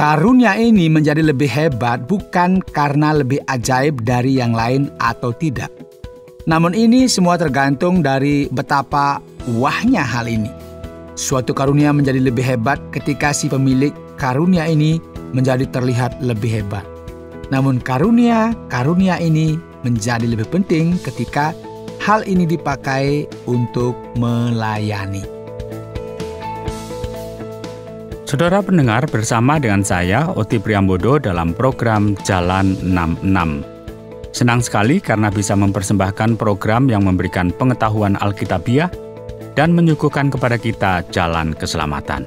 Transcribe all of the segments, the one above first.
Karunia ini menjadi lebih hebat bukan karena lebih ajaib dari yang lain atau tidak. Namun ini semua tergantung dari betapa wahnya hal ini. Suatu karunia menjadi lebih hebat ketika si pemilik karunia ini menjadi terlihat lebih hebat. Namun karunia ini menjadi lebih penting ketika hal ini dipakai untuk melayani. Saudara pendengar, bersama dengan saya, Oti Priambodo dalam program Jalan 66. Senang sekali karena bisa mempersembahkan program yang memberikan pengetahuan Alkitabiah dan menyuguhkan kepada kita jalan keselamatan.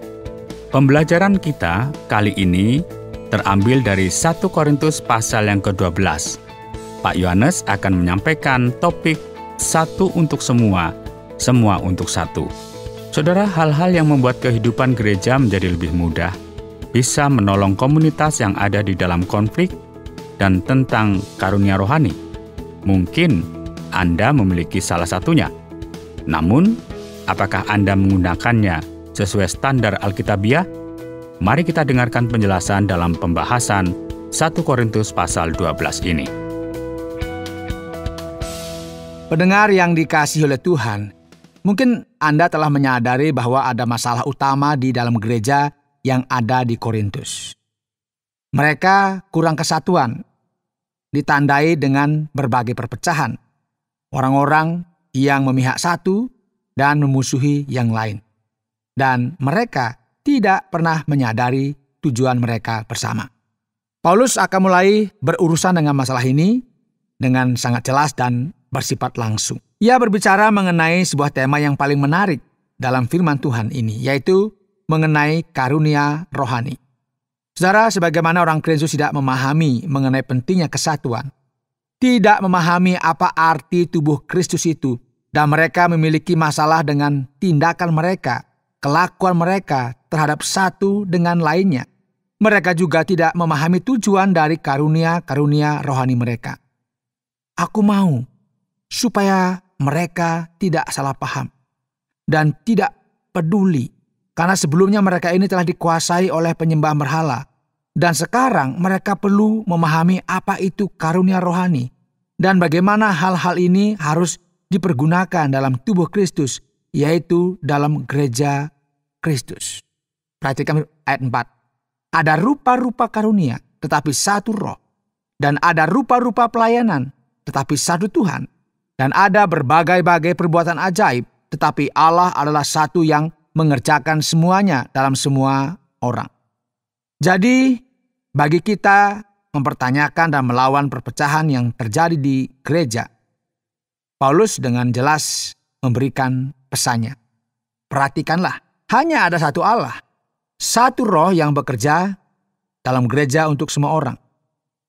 Pembelajaran kita kali ini terambil dari 1 Korintus pasal yang ke-12. Pak Yohanes akan menyampaikan topik satu untuk semua, semua untuk satu. Saudara, hal-hal yang membuat kehidupan gereja menjadi lebih mudah, bisa menolong komunitas yang ada di dalam konflik, dan tentang karunia rohani. Mungkin Anda memiliki salah satunya. Namun, apakah Anda menggunakannya sesuai standar Alkitabiah? Mari kita dengarkan penjelasan dalam pembahasan 1 Korintus pasal 12 ini. Pendengar yang dikasihi oleh Tuhan, mungkin Anda telah menyadari bahwa ada masalah utama di dalam gereja yang ada di Korintus. Mereka kurang kesatuan, ditandai dengan berbagai perpecahan. Orang-orang yang memihak satu dan memusuhi yang lain. Dan mereka tidak pernah menyadari tujuan mereka bersama. Paulus akan mulai berurusan dengan masalah ini dengan sangat jelas dan bersifat langsung. Ia berbicara mengenai sebuah tema yang paling menarik dalam firman Tuhan ini, yaitu mengenai karunia rohani. Saudara, sebagaimana orang Korintus tidak memahami mengenai pentingnya kesatuan, tidak memahami apa arti tubuh Kristus itu, dan mereka memiliki masalah dengan tindakan mereka, kelakuan mereka terhadap satu dengan lainnya. Mereka juga tidak memahami tujuan dari karunia-karunia rohani mereka. Aku mau supaya mereka tidak salah paham dan tidak peduli, karena sebelumnya mereka ini telah dikuasai oleh penyembah berhala. Dan sekarang mereka perlu memahami apa itu karunia rohani. Dan bagaimana hal-hal ini harus dipergunakan dalam tubuh Kristus, yaitu dalam gereja Kristus. Perhatikan ayat 4. Ada rupa-rupa karunia, tetapi satu roh. Dan ada rupa-rupa pelayanan, tetapi satu Tuhan. Dan ada berbagai-bagai perbuatan ajaib, tetapi Allah adalah satu yang mengerjakan semuanya dalam semua orang. Jadi, bagi kita mempertanyakan dan melawan perpecahan yang terjadi di gereja, Paulus dengan jelas memberikan pesannya. Perhatikanlah, hanya ada satu Allah, satu roh yang bekerja dalam gereja untuk semua orang.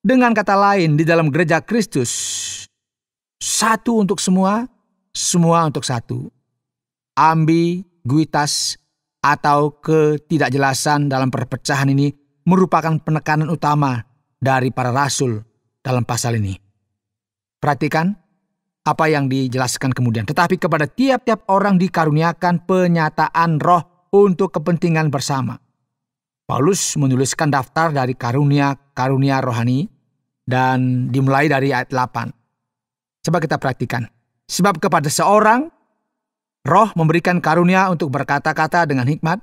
Dengan kata lain, di dalam gereja Kristus, satu untuk semua, semua untuk satu. Ambiguitas atau ketidakjelasan dalam perpecahan ini merupakan penekanan utama dari para rasul dalam pasal ini. Perhatikan apa yang dijelaskan kemudian. Tetapi kepada tiap-tiap orang dikaruniakan penyataan roh untuk kepentingan bersama. Paulus menuliskan daftar dari karunia-karunia rohani dan dimulai dari ayat 8. Coba kita perhatikan. Sebab kepada seorang, roh memberikan karunia untuk berkata-kata dengan hikmat,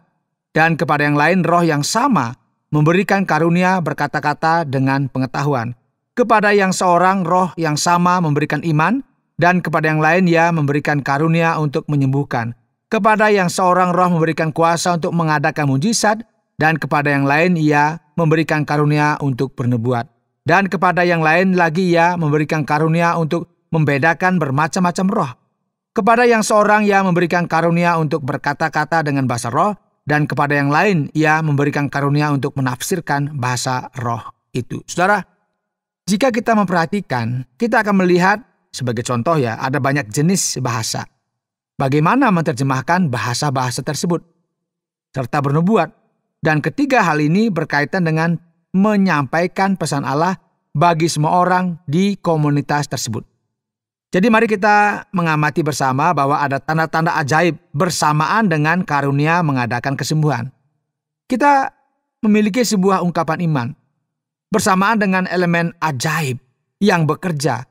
dan kepada yang lain roh yang sama memberikan karunia berkata-kata dengan pengetahuan. Kepada yang seorang roh yang sama memberikan iman, dan kepada yang lain ia memberikan karunia untuk menyembuhkan. Kepada yang seorang roh memberikan kuasa untuk mengadakan mujizat, dan kepada yang lain ia memberikan karunia untuk bernubuat. Dan kepada yang lain lagi ia memberikan karunia untuk membedakan bermacam-macam roh. Kepada yang seorang ia memberikan karunia untuk berkata-kata dengan bahasa roh, dan kepada yang lain ia memberikan karunia untuk menafsirkan bahasa roh itu. Saudara, jika kita memperhatikan, kita akan melihat sebagai contoh ya, ada banyak jenis bahasa. Bagaimana menerjemahkan bahasa-bahasa tersebut, serta bernubuat. Dan ketiga hal ini berkaitan dengan menyampaikan pesan Allah bagi semua orang di komunitas tersebut. Jadi mari kita mengamati bersama bahwa ada tanda-tanda ajaib bersamaan dengan karunia mengadakan kesembuhan. Kita memiliki sebuah ungkapan iman bersamaan dengan elemen ajaib yang bekerja.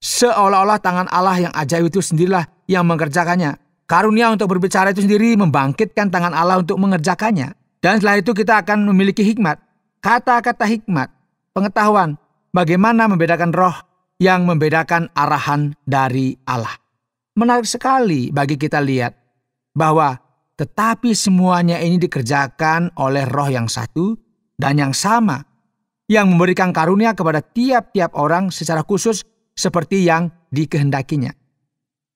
Seolah-olah tangan Allah yang ajaib itu sendirilah yang mengerjakannya. Karunia untuk berbicara itu sendiri membangkitkan tangan Allah untuk mengerjakannya. Dan setelah itu kita akan memiliki hikmat. Kata-kata hikmat, pengetahuan, bagaimana membedakan roh yang membedakan arahan dari Allah. Menarik sekali bagi kita lihat bahwa tetapi semuanya ini dikerjakan oleh roh yang satu dan yang sama, yang memberikan karunia kepada tiap-tiap orang secara khusus seperti yang dikehendakinya.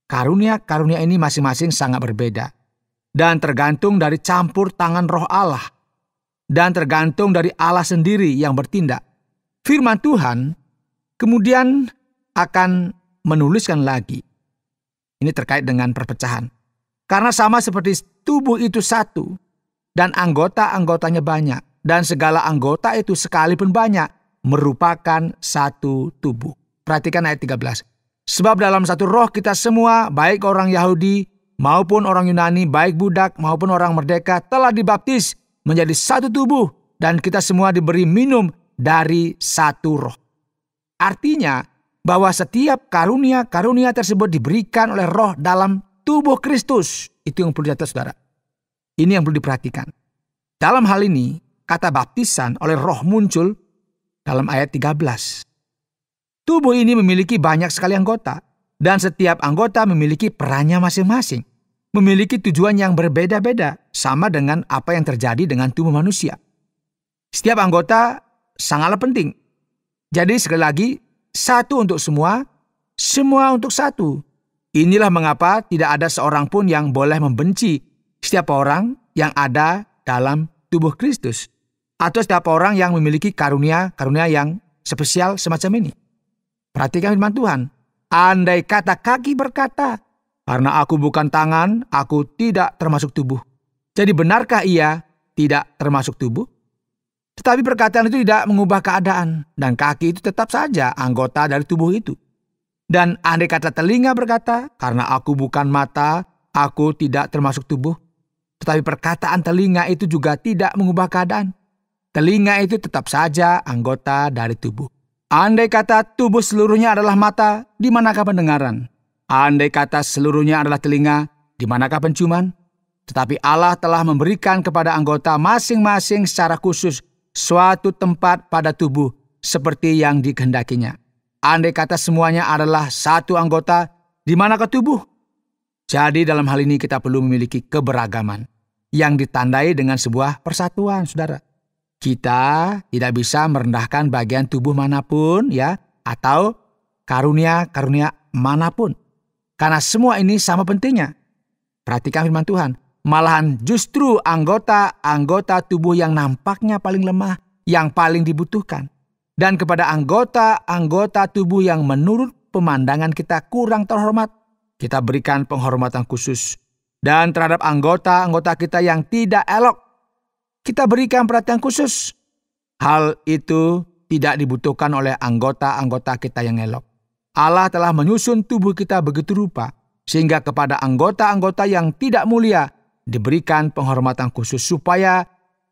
Karunia-karunia ini masing-masing sangat berbeda dan tergantung dari campur tangan roh Allah dan tergantung dari Allah sendiri yang bertindak. Firman Tuhan kemudian akan menuliskan lagi. Ini terkait dengan perpecahan. Karena sama seperti tubuh itu satu dan anggota-anggotanya banyak dan segala anggota itu sekalipun banyak merupakan satu tubuh. Perhatikan ayat 13. Sebab dalam satu roh kita semua, baik orang Yahudi maupun orang Yunani, baik budak maupun orang merdeka, telah dibaptis menjadi satu tubuh dan kita semua diberi minum dari satu roh. Artinya bahwa setiap karunia-karunia tersebut diberikan oleh roh dalam tubuh Kristus. Itu yang perlu dicatat, saudara. Ini yang perlu diperhatikan. Dalam hal ini, kata baptisan oleh roh muncul dalam ayat 13. Tubuh ini memiliki banyak sekali anggota, dan setiap anggota memiliki perannya masing-masing, memiliki tujuan yang berbeda-beda, sama dengan apa yang terjadi dengan tubuh manusia. Setiap anggota sangatlah penting. Jadi sekali lagi, satu untuk semua, semua untuk satu. Inilah mengapa tidak ada seorang pun yang boleh membenci setiap orang yang ada dalam tubuh Kristus, atau setiap orang yang memiliki karunia-karunia yang spesial semacam ini. Perhatikan firman Tuhan. Andai kata kaki berkata, karena aku bukan tangan, aku tidak termasuk tubuh. Jadi benarkah ia tidak termasuk tubuh? Tetapi perkataan itu tidak mengubah keadaan. Dan kaki itu tetap saja anggota dari tubuh itu. Dan andai kata telinga berkata, karena aku bukan mata, aku tidak termasuk tubuh. Tetapi perkataan telinga itu juga tidak mengubah keadaan. Telinga itu tetap saja anggota dari tubuh. Andai kata tubuh seluruhnya adalah mata, di manakah pendengaran? Andai kata seluruhnya adalah telinga, di manakah penciuman? Tetapi Allah telah memberikan kepada anggota masing-masing secara khusus suatu tempat pada tubuh seperti yang dikehendakinya. Andai kata semuanya adalah satu anggota, di manakah tubuh? Jadi dalam hal ini kita perlu memiliki keberagaman yang ditandai dengan sebuah persatuan, saudara. Kita tidak bisa merendahkan bagian tubuh manapun ya, atau karunia-karunia manapun. Karena semua ini sama pentingnya. Perhatikan firman Tuhan. Malahan justru anggota-anggota tubuh yang nampaknya paling lemah, yang paling dibutuhkan. Dan kepada anggota-anggota tubuh yang menurut pemandangan kita kurang terhormat, kita berikan penghormatan khusus. Dan terhadap anggota-anggota kita yang tidak elok, kita berikan perhatian khusus. Hal itu tidak dibutuhkan oleh anggota-anggota kita yang elok. Allah telah menyusun tubuh kita begitu rupa, sehingga kepada anggota-anggota yang tidak mulia diberikan penghormatan khusus supaya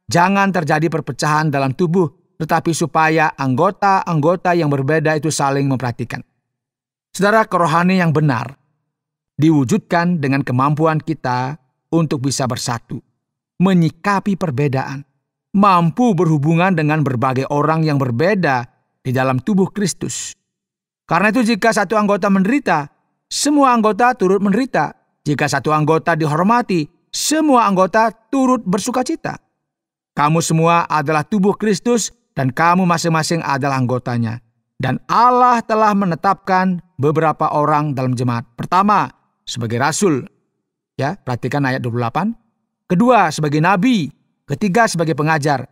jangan terjadi perpecahan dalam tubuh, tetapi supaya anggota-anggota yang berbeda itu saling memperhatikan. Saudara, kerohanian yang benar diwujudkan dengan kemampuan kita untuk bisa bersatu, menyikapi perbedaan, mampu berhubungan dengan berbagai orang yang berbeda di dalam tubuh Kristus. Karena itu jika satu anggota menderita, semua anggota turut menderita. Jika satu anggota dihormati, semua anggota turut bersukacita. Kamu semua adalah tubuh Kristus dan kamu masing-masing adalah anggotanya. Dan Allah telah menetapkan beberapa orang dalam jemaat. Pertama, sebagai rasul. Ya, perhatikan ayat 28. Kedua, sebagai nabi. Ketiga, sebagai pengajar.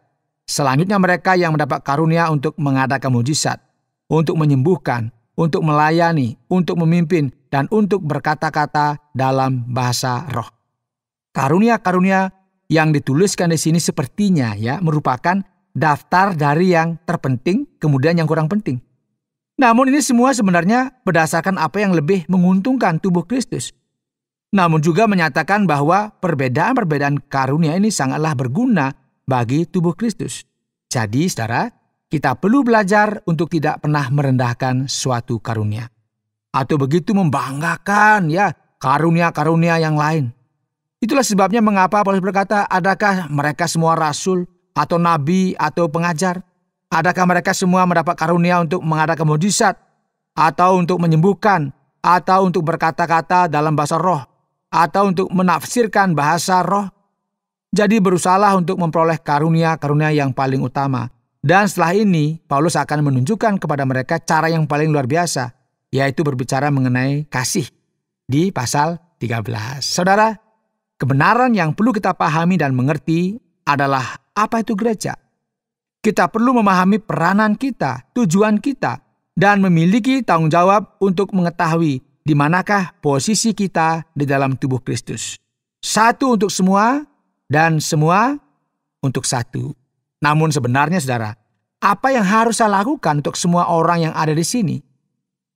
Selanjutnya mereka yang mendapat karunia untuk mengadakan mujizat, untuk menyembuhkan, untuk melayani, untuk memimpin, dan untuk berkata-kata dalam bahasa roh. Karunia-karunia yang dituliskan di sini sepertinya ya merupakan daftar dari yang terpenting kemudian yang kurang penting. Namun ini semua sebenarnya berdasarkan apa yang lebih menguntungkan tubuh Kristus. Namun juga menyatakan bahwa perbedaan-perbedaan karunia ini sangatlah berguna bagi tubuh Kristus. Jadi, saudara, kita perlu belajar untuk tidak pernah merendahkan suatu karunia. Atau begitu membanggakan karunia-karunia yang lain. Itulah sebabnya mengapa Paulus berkata, adakah mereka semua rasul atau nabi atau pengajar? Adakah mereka semua mendapat karunia untuk mengadakan mukjizat atau untuk menyembuhkan atau untuk berkata-kata dalam bahasa roh atau untuk menafsirkan bahasa roh? Jadi berusahalah untuk memperoleh karunia-karunia yang paling utama. Dan setelah ini Paulus akan menunjukkan kepada mereka cara yang paling luar biasa, yaitu berbicara mengenai kasih di pasal 13. Saudara, kebenaran yang perlu kita pahami dan mengerti adalah apa itu gereja. Kita perlu memahami peranan kita, tujuan kita, dan memiliki tanggung jawab untuk mengetahui di manakah posisi kita di dalam tubuh Kristus. Satu untuk semua dan semua untuk satu. Namun sebenarnya saudara, apa yang harus saya lakukan untuk semua orang yang ada di sini?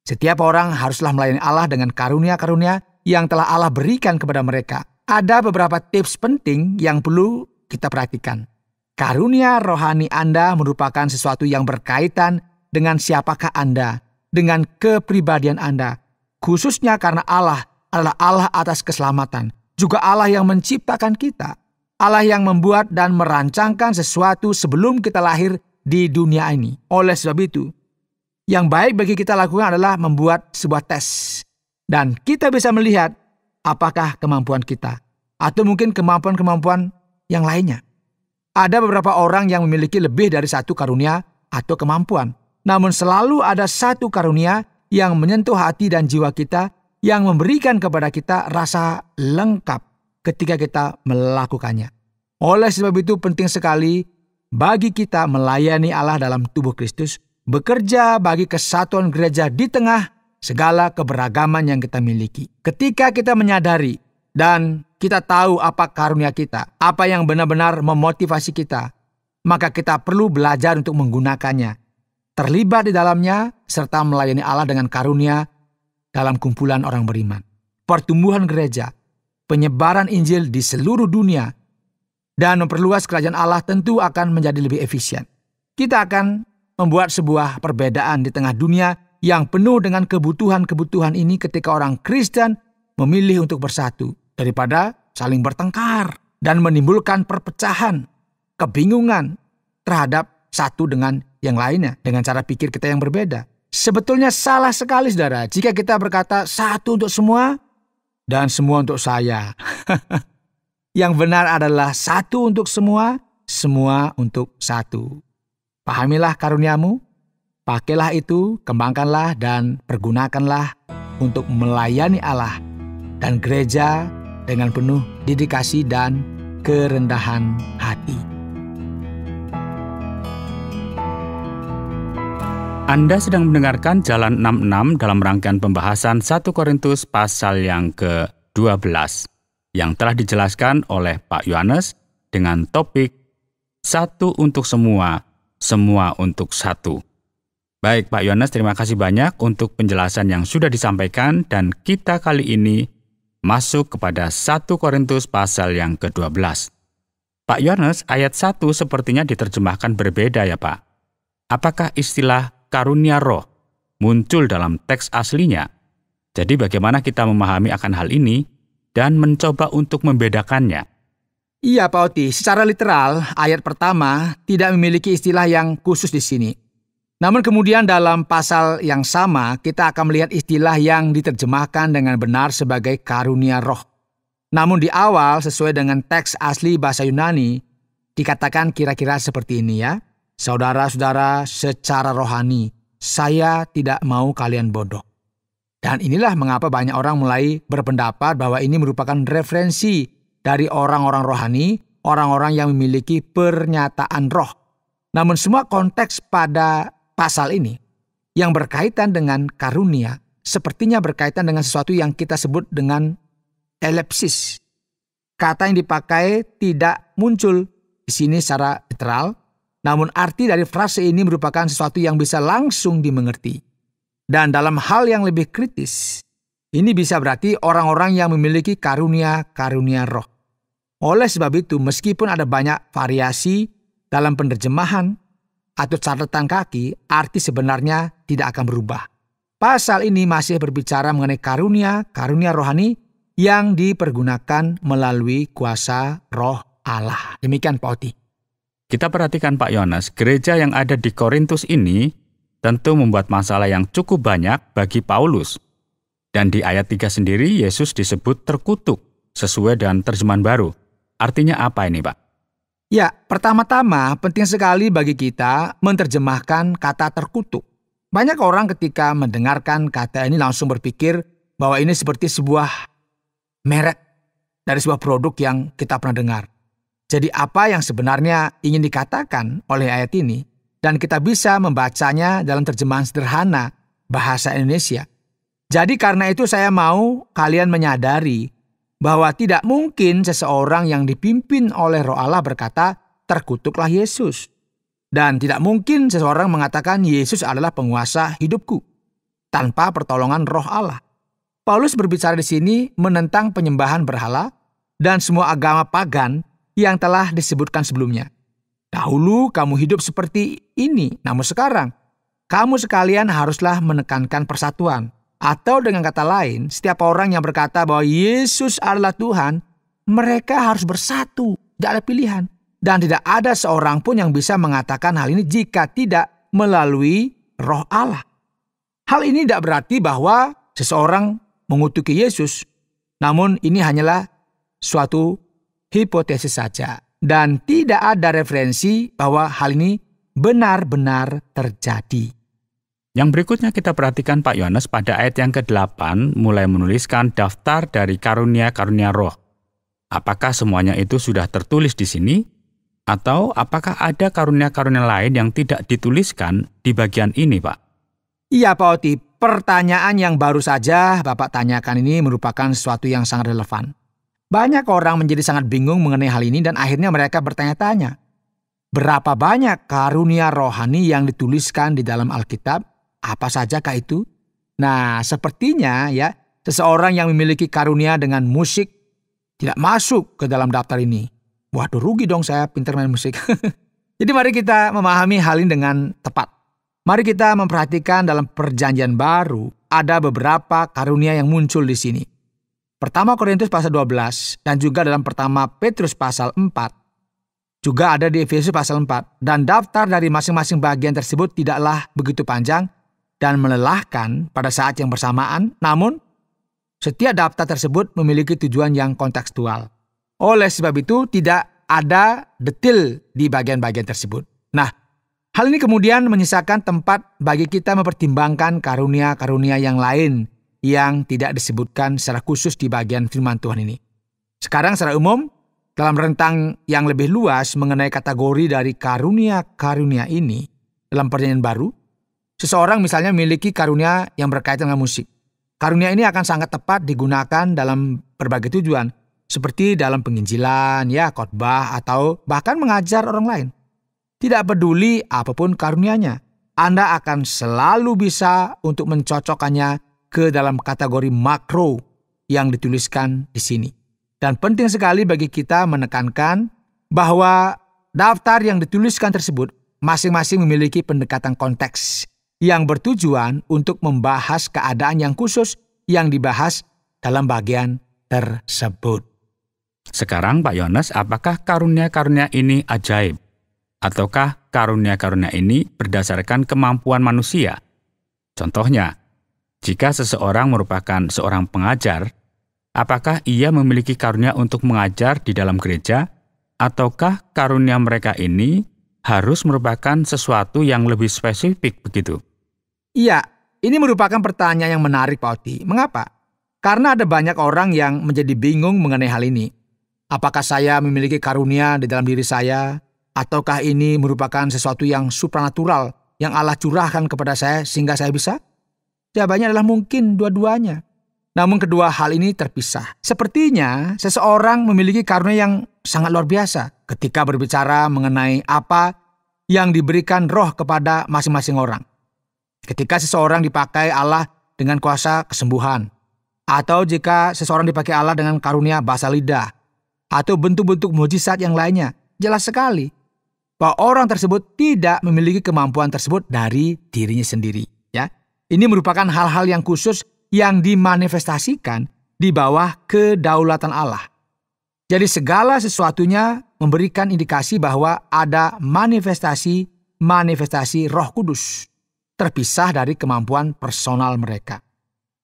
Setiap orang haruslah melayani Allah dengan karunia-karunia yang telah Allah berikan kepada mereka. Ada beberapa tips penting yang perlu kita perhatikan. Karunia rohani Anda merupakan sesuatu yang berkaitan dengan siapakah Anda, dengan kepribadian Anda. Khususnya karena Allah adalah Allah atas keselamatan, juga Allah yang menciptakan kita. Allah yang membuat dan merancangkan sesuatu sebelum kita lahir di dunia ini. Oleh sebab itu, yang baik bagi kita lakukan adalah membuat sebuah tes. Dan kita bisa melihat apakah kemampuan kita. Atau mungkin kemampuan-kemampuan yang lainnya. Ada beberapa orang yang memiliki lebih dari satu karunia atau kemampuan. Namun selalu ada satu karunia yang menyentuh hati dan jiwa kita, yang memberikan kepada kita rasa lengkap ketika kita melakukannya. Oleh sebab itu penting sekali bagi kita melayani Allah dalam tubuh Kristus, bekerja bagi kesatuan gereja di tengah segala keberagaman yang kita miliki. Ketika kita menyadari dan kita tahu apa karunia kita, apa yang benar-benar memotivasi kita, maka kita perlu belajar untuk menggunakannya, terlibat di dalamnya, serta melayani Allah dengan karunia dalam kumpulan orang beriman. Pertumbuhan gereja, penyebaran Injil di seluruh dunia, dan memperluas kerajaan Allah tentu akan menjadi lebih efisien. Kita akan membuat sebuah perbedaan di tengah dunia yang penuh dengan kebutuhan-kebutuhan ini ketika orang Kristen memilih untuk bersatu daripada saling bertengkar dan menimbulkan perpecahan, kebingungan terhadap satu dengan yang lainnya dengan cara pikir kita yang berbeda. Sebetulnya salah sekali saudara jika kita berkata satu untuk semua dan semua untuk saya. Yang benar adalah satu untuk semua, semua untuk satu. Pahamilah karuniamu, pakailah itu, kembangkanlah dan pergunakanlah untuk melayani Allah dan gereja dengan penuh dedikasi dan kerendahan hati. Anda sedang mendengarkan Jalan 66 dalam rangkaian pembahasan 1 Korintus pasal yang ke-12 yang telah dijelaskan oleh Pak Yohanes dengan topik satu untuk semua, semua untuk satu. Baik Pak Yohanes, terima kasih banyak untuk penjelasan yang sudah disampaikan dan kita kali ini masuk kepada 1 Korintus pasal yang ke-12. Pak Yohanes, ayat 1 sepertinya diterjemahkan berbeda ya Pak. Apakah istilah karunia roh muncul dalam teks aslinya? Jadi bagaimana kita memahami akan hal ini dan mencoba untuk membedakannya? Iya Pak Oti, secara literal ayat pertama tidak memiliki istilah yang khusus di sini. Namun kemudian dalam pasal yang sama kita akan melihat istilah yang diterjemahkan dengan benar sebagai karunia roh. Namun di awal sesuai dengan teks asli bahasa Yunani dikatakan kira-kira seperti ini ya. Saudara-saudara, secara rohani saya tidak mau kalian bodoh. Dan inilah mengapa banyak orang mulai berpendapat bahwa ini merupakan referensi dari orang-orang rohani, orang-orang yang memiliki pernyataan roh. Namun semua konteks pada pasal ini yang berkaitan dengan karunia sepertinya berkaitan dengan sesuatu yang kita sebut dengan elepsis. Kata yang dipakai tidak muncul di sini secara literal, namun arti dari frase ini merupakan sesuatu yang bisa langsung dimengerti. Dan dalam hal yang lebih kritis, ini bisa berarti orang-orang yang memiliki karunia-karunia roh. Oleh sebab itu, meskipun ada banyak variasi dalam penerjemahan atau catatan kaki, arti sebenarnya tidak akan berubah. Pasal ini masih berbicara mengenai karunia rohani yang dipergunakan melalui kuasa Roh Allah. Demikian Pak Oti. Kita perhatikan Pak Yohanes, gereja yang ada di Korintus ini tentu membuat masalah yang cukup banyak bagi Paulus. Dan di ayat 3 sendiri, Yesus disebut terkutuk sesuai dengan terjemahan baru. Artinya apa ini, Pak? Ya, pertama-tama penting sekali bagi kita menerjemahkan kata terkutuk. Banyak orang ketika mendengarkan kata ini langsung berpikir bahwa ini seperti sebuah merek dari sebuah produk yang kita pernah dengar. Jadi apa yang sebenarnya ingin dikatakan oleh ayat ini, dan kita bisa membacanya dalam terjemahan sederhana bahasa Indonesia. Jadi karena itu saya mau kalian menyadari bahwa tidak mungkin seseorang yang dipimpin oleh Roh Allah berkata, terkutuklah Yesus. Dan tidak mungkin seseorang mengatakan Yesus adalah penguasa hidupku tanpa pertolongan Roh Allah. Paulus berbicara di sini menentang penyembahan berhala dan semua agama pagan yang telah disebutkan sebelumnya. Dahulu kamu hidup seperti ini, namun sekarang kamu sekalian haruslah menekankan persatuan. Atau dengan kata lain, setiap orang yang berkata bahwa Yesus adalah Tuhan, mereka harus bersatu, tidak ada pilihan. Dan tidak ada seorang pun yang bisa mengatakan hal ini jika tidak melalui Roh Allah. Hal ini tidak berarti bahwa seseorang mengutuki Yesus, namun ini hanyalah suatu hipotesis saja. Dan tidak ada referensi bahwa hal ini benar-benar terjadi. Yang berikutnya kita perhatikan Pak Yohanes pada ayat yang ke-8 mulai menuliskan daftar dari karunia-karunia roh. Apakah semuanya itu sudah tertulis di sini? Atau apakah ada karunia-karunia lain yang tidak dituliskan di bagian ini, Pak? Iya Pak Oti, pertanyaan yang baru saja Bapak tanyakan ini merupakan sesuatu yang sangat relevan. Banyak orang menjadi sangat bingung mengenai hal ini dan akhirnya mereka bertanya-tanya. Berapa banyak karunia rohani yang dituliskan di dalam Alkitab? Apa sajakah itu? Nah, sepertinya ya, seseorang yang memiliki karunia dengan musik tidak masuk ke dalam daftar ini. Waduh, rugi dong saya pintar main musik. Jadi mari kita memahami hal ini dengan tepat. Mari kita memperhatikan dalam Perjanjian Baru ada beberapa karunia yang muncul di sini. Pertama Korintus pasal 12 dan juga dalam pertama Petrus pasal 4. Juga ada di Efesus pasal 4. Dan daftar dari masing-masing bagian tersebut tidaklah begitu panjang dan melelahkan pada saat yang bersamaan, namun setiap daftar tersebut memiliki tujuan yang kontekstual. Oleh sebab itu tidak ada detail di bagian-bagian tersebut. Nah, hal ini kemudian menyisakan tempat bagi kita mempertimbangkan karunia-karunia yang lain yang tidak disebutkan secara khusus di bagian firman Tuhan ini. Sekarang secara umum, dalam rentang yang lebih luas mengenai kategori dari karunia-karunia ini dalam Perjanjian Baru, seseorang misalnya memiliki karunia yang berkaitan dengan musik. Karunia ini akan sangat tepat digunakan dalam berbagai tujuan, seperti dalam penginjilan, khotbah, atau bahkan mengajar orang lain. Tidak peduli apapun karunianya, Anda akan selalu bisa untuk mencocokkannya ke dalam kategori makro yang dituliskan di sini. Dan penting sekali bagi kita menekankan bahwa daftar yang dituliskan tersebut masing-masing memiliki pendekatan konteks yang bertujuan untuk membahas keadaan yang khusus yang dibahas dalam bagian tersebut. Sekarang Pak Yohanes, apakah karunia-karunia ini ajaib? Ataukah karunia-karunia ini berdasarkan kemampuan manusia? Contohnya, jika seseorang merupakan seorang pengajar, apakah ia memiliki karunia untuk mengajar di dalam gereja? Ataukah karunia mereka ini harus merupakan sesuatu yang lebih spesifik begitu? Iya, ini merupakan pertanyaan yang menarik Pak Oti. Mengapa? Karena ada banyak orang yang menjadi bingung mengenai hal ini. Apakah saya memiliki karunia di dalam diri saya? Ataukah ini merupakan sesuatu yang supranatural yang Allah curahkan kepada saya sehingga saya bisa? Jawabannya adalah mungkin dua-duanya. Namun kedua hal ini terpisah. Sepertinya seseorang memiliki karunia yang sangat luar biasa ketika berbicara mengenai apa yang diberikan roh kepada masing-masing orang. Ketika seseorang dipakai Allah dengan kuasa kesembuhan, atau jika seseorang dipakai Allah dengan karunia bahasa lidah, atau bentuk-bentuk mujizat yang lainnya. Jelas sekali bahwa orang tersebut tidak memiliki kemampuan tersebut dari dirinya sendiri. Ya, ini merupakan hal-hal yang khusus yang dimanifestasikan di bawah kedaulatan Allah. Jadi segala sesuatunya memberikan indikasi bahwa ada manifestasi Roh Kudus, terpisah dari kemampuan personal mereka.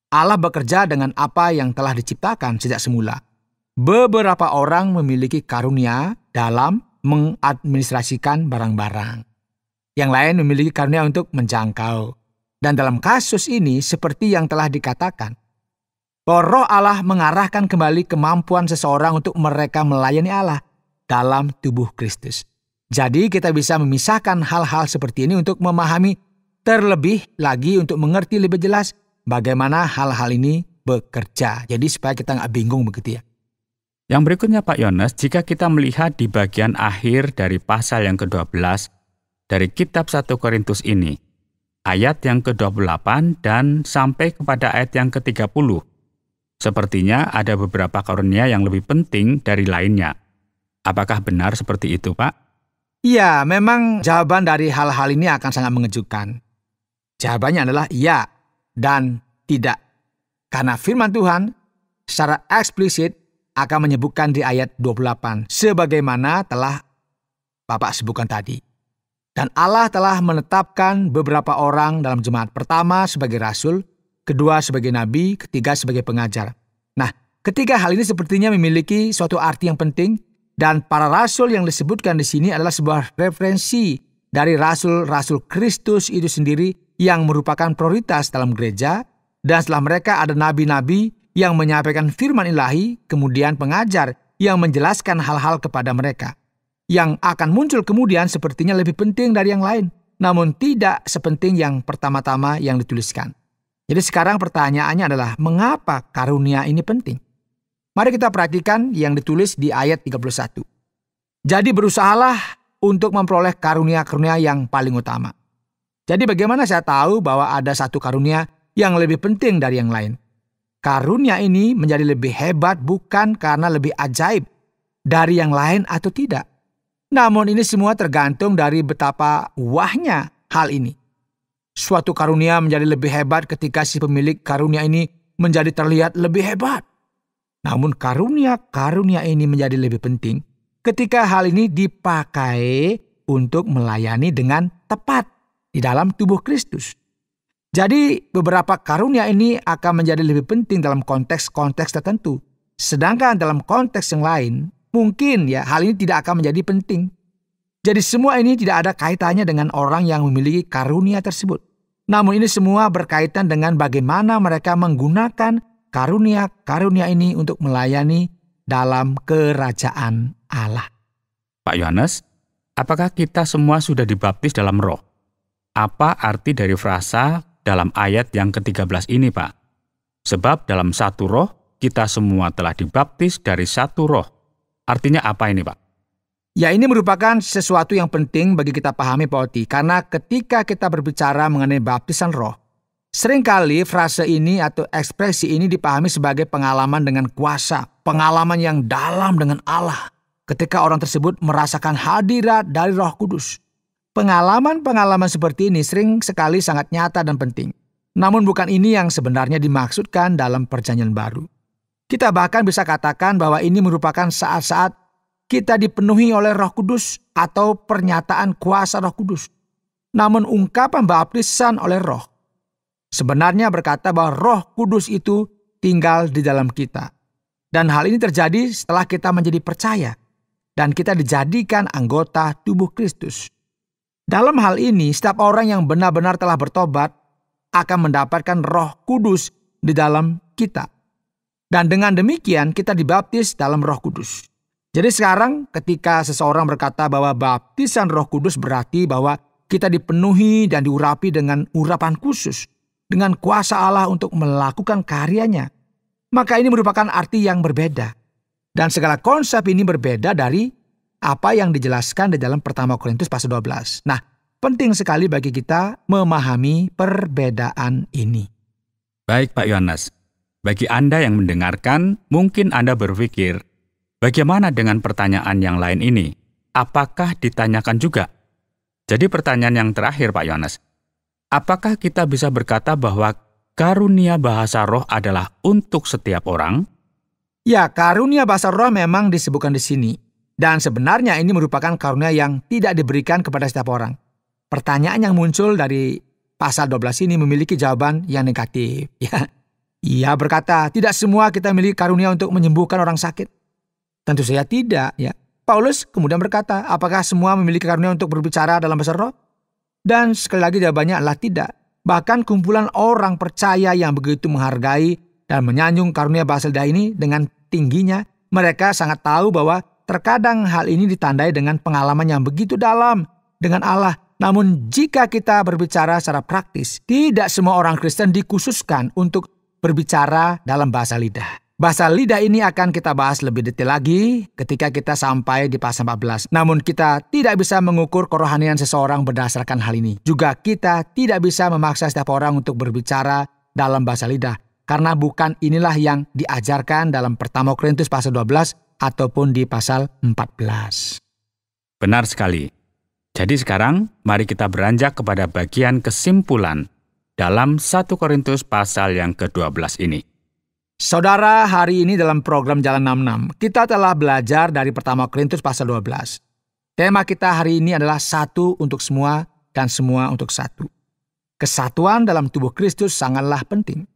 Allah bekerja dengan apa yang telah diciptakan sejak semula. Beberapa orang memiliki karunia dalam mengadministrasikan barang-barang. Yang lain memiliki karunia untuk menjangkau. Dan dalam kasus ini, seperti yang telah dikatakan, bahwa Roh Allah mengarahkan kembali kemampuan seseorang untuk mereka melayani Allah dalam tubuh Kristus. Jadi kita bisa memisahkan hal-hal seperti ini untuk memahami terlebih lagi, untuk mengerti lebih jelas bagaimana hal-hal ini bekerja. Jadi supaya kita nggak bingung begitu ya. Yang berikutnya Pak Yones, jika kita melihat di bagian akhir dari pasal yang ke-12 dari kitab 1 Korintus ini, ayat yang ke-28 dan sampai kepada ayat yang ke-30, sepertinya ada beberapa karunia yang lebih penting dari lainnya. Apakah benar seperti itu, Pak? Iya, memang jawaban dari hal-hal ini akan sangat mengejutkan. Jawabannya adalah iya dan tidak. Karena firman Tuhan secara eksplisit akan menyebutkan di ayat 28, sebagaimana telah Bapak sebutkan tadi. Dan Allah telah menetapkan beberapa orang dalam jemaat. Pertama sebagai rasul, kedua sebagai nabi, ketiga sebagai pengajar. Nah, ketiga hal ini sepertinya memiliki suatu arti yang penting, dan para rasul yang disebutkan di sini adalah sebuah referensi dari rasul-rasul Kristus itu sendiri yang merupakan prioritas dalam gereja, dan setelah mereka ada nabi-nabi yang menyampaikan firman ilahi, kemudian pengajar yang menjelaskan hal-hal kepada mereka. Yang akan muncul kemudian sepertinya lebih penting dari yang lain, namun tidak sepenting yang pertama-tama yang dituliskan. Jadi sekarang pertanyaannya adalah, mengapa karunia ini penting? Mari kita perhatikan yang ditulis di ayat 31. Jadi berusahalah untuk memperoleh karunia-karunia yang paling utama. Jadi bagaimana saya tahu bahwa ada satu karunia yang lebih penting dari yang lain? Karunia ini menjadi lebih hebat bukan karena lebih ajaib dari yang lain atau tidak. Namun ini semua tergantung dari betapa wahnya hal ini. Suatu karunia menjadi lebih hebat ketika si pemilik karunia ini menjadi terlihat lebih hebat. Namun karunia ini menjadi lebih penting ketika hal ini dipakai untuk melayani dengan tepat di dalam tubuh Kristus. Jadi beberapa karunia ini akan menjadi lebih penting dalam konteks-konteks tertentu. Sedangkan dalam konteks yang lain, mungkin hal ini tidak akan menjadi penting. Jadi semua ini tidak ada kaitannya dengan orang yang memiliki karunia tersebut. Namun ini semua berkaitan dengan bagaimana mereka menggunakan karunia-karunia ini untuk melayani dalam kerajaan Allah. Pak Yohanes, apakah kita semua sudah dibaptis dalam Roh? Apa arti dari frasa dalam ayat yang ke-13 ini, Pak? Sebab dalam satu roh, kita semua telah dibaptis dari satu roh. Artinya apa ini, Pak? Ya, ini merupakan sesuatu yang penting bagi kita pahami, Pak Oti. Karena ketika kita berbicara mengenai baptisan roh, seringkali frase ini atau ekspresi ini dipahami sebagai pengalaman dengan kuasa, pengalaman yang dalam dengan Allah. Ketika orang tersebut merasakan hadirat dari Roh Kudus. Pengalaman-pengalaman seperti ini sering sekali sangat nyata dan penting. Namun bukan ini yang sebenarnya dimaksudkan dalam Perjanjian Baru. Kita bahkan bisa katakan bahwa ini merupakan saat-saat kita dipenuhi oleh Roh Kudus atau pernyataan kuasa Roh Kudus. Namun ungkapan baptisan oleh Roh sebenarnya berkata bahwa Roh Kudus itu tinggal di dalam kita. Dan hal ini terjadi setelah kita menjadi percaya dan kita dijadikan anggota tubuh Kristus. Dalam hal ini, setiap orang yang benar-benar telah bertobat akan mendapatkan Roh Kudus di dalam kita. Dan dengan demikian kita dibaptis dalam Roh Kudus. Jadi sekarang ketika seseorang berkata bahwa baptisan Roh Kudus berarti bahwa kita dipenuhi dan diurapi dengan urapan khusus, dengan kuasa Allah untuk melakukan karyanya, maka ini merupakan arti yang berbeda. Dan segala konsep ini berbeda dari apa yang dijelaskan di dalam 1 Korintus pasal 12. Nah, penting sekali bagi kita memahami perbedaan ini. Baik Pak Yohanes, bagi Anda yang mendengarkan, mungkin Anda berpikir, Bagaimana dengan pertanyaan yang lain ini? Apakah ditanyakan juga? Jadi pertanyaan yang terakhir, Pak Yohanes. Apakah kita bisa berkata bahwa karunia bahasa roh adalah untuk setiap orang? Ya, karunia bahasa roh memang disebutkan di sini. Dan sebenarnya ini merupakan karunia yang tidak diberikan kepada setiap orang. Pertanyaan yang muncul dari pasal 12 ini memiliki jawaban yang negatif. Ya, ia berkata, tidak semua kita memiliki karunia untuk menyembuhkan orang sakit. Tentu saja tidak. Ya. Paulus kemudian berkata, apakah semua memiliki karunia untuk berbicara dalam bahasa roh? Dan sekali lagi jawabannya adalah tidak. Bahkan kumpulan orang percaya yang begitu menghargai dan menyanjung karunia bahasa lidah ini dengan tingginya, mereka sangat tahu bahwa terkadang hal ini ditandai dengan pengalaman yang begitu dalam dengan Allah. Namun jika kita berbicara secara praktis, tidak semua orang Kristen dikhususkan untuk berbicara dalam bahasa lidah. Bahasa lidah ini akan kita bahas lebih detail lagi ketika kita sampai di pasal 14. Namun kita tidak bisa mengukur kerohanian seseorang berdasarkan hal ini. Juga kita tidak bisa memaksa setiap orang untuk berbicara dalam bahasa lidah. Karena bukan inilah yang diajarkan dalam 1 Korintus pasal 12 ataupun di pasal 14. Benar sekali. Jadi sekarang mari kita beranjak kepada bagian kesimpulan dalam 1 Korintus pasal yang ke-12 ini. Saudara, hari ini dalam program Jalan 66, kita telah belajar dari 1 Korintus pasal 12. Tema kita hari ini adalah satu untuk semua dan semua untuk satu. Kesatuan dalam tubuh Kristus sangatlah penting.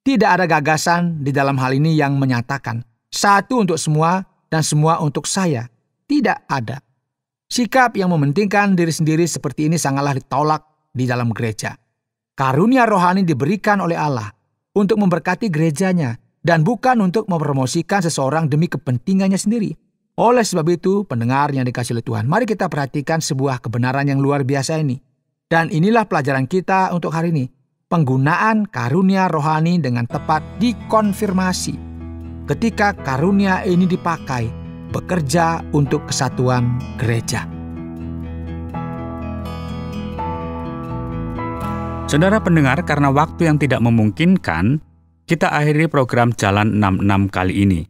Tidak ada gagasan di dalam hal ini yang menyatakan satu untuk semua dan semua untuk saya. Tidak ada. Sikap yang mementingkan diri sendiri seperti ini sangatlah ditolak di dalam gereja. Karunia rohani diberikan oleh Allah untuk memberkati gerejanya dan bukan untuk mempromosikan seseorang demi kepentingannya sendiri. Oleh sebab itu, pendengar yang dikasihi oleh Tuhan, mari kita perhatikan sebuah kebenaran yang luar biasa ini. Dan inilah pelajaran kita untuk hari ini. Penggunaan karunia rohani dengan tepat dikonfirmasi. Ketika karunia ini dipakai, bekerja untuk kesatuan gereja. Saudara pendengar, karena waktu yang tidak memungkinkan, kita akhiri program Jalan 66 kali ini.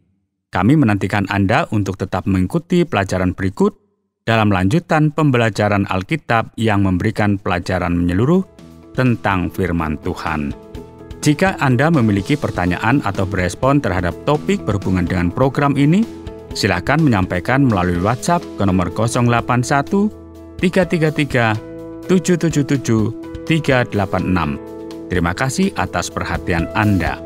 Kami menantikan Anda untuk tetap mengikuti pelajaran berikut dalam lanjutan pembelajaran Alkitab yang memberikan pelajaran menyeluruh tentang firman Tuhan. Jika Anda memiliki pertanyaan atau berespon terhadap topik berhubungan dengan program ini, silakan menyampaikan melalui WhatsApp ke nomor 081 333 777 386. Terima kasih atas perhatian Anda.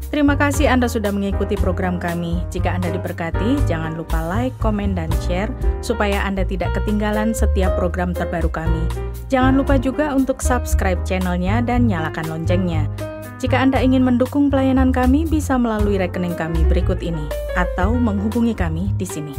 Terima kasih Anda sudah mengikuti program kami. Jika Anda diberkati, jangan lupa like, komen, dan share supaya Anda tidak ketinggalan setiap program terbaru kami. Jangan lupa juga untuk subscribe channelnya dan nyalakan loncengnya. Jika Anda ingin mendukung pelayanan kami, bisa melalui rekening kami berikut ini atau menghubungi kami di sini.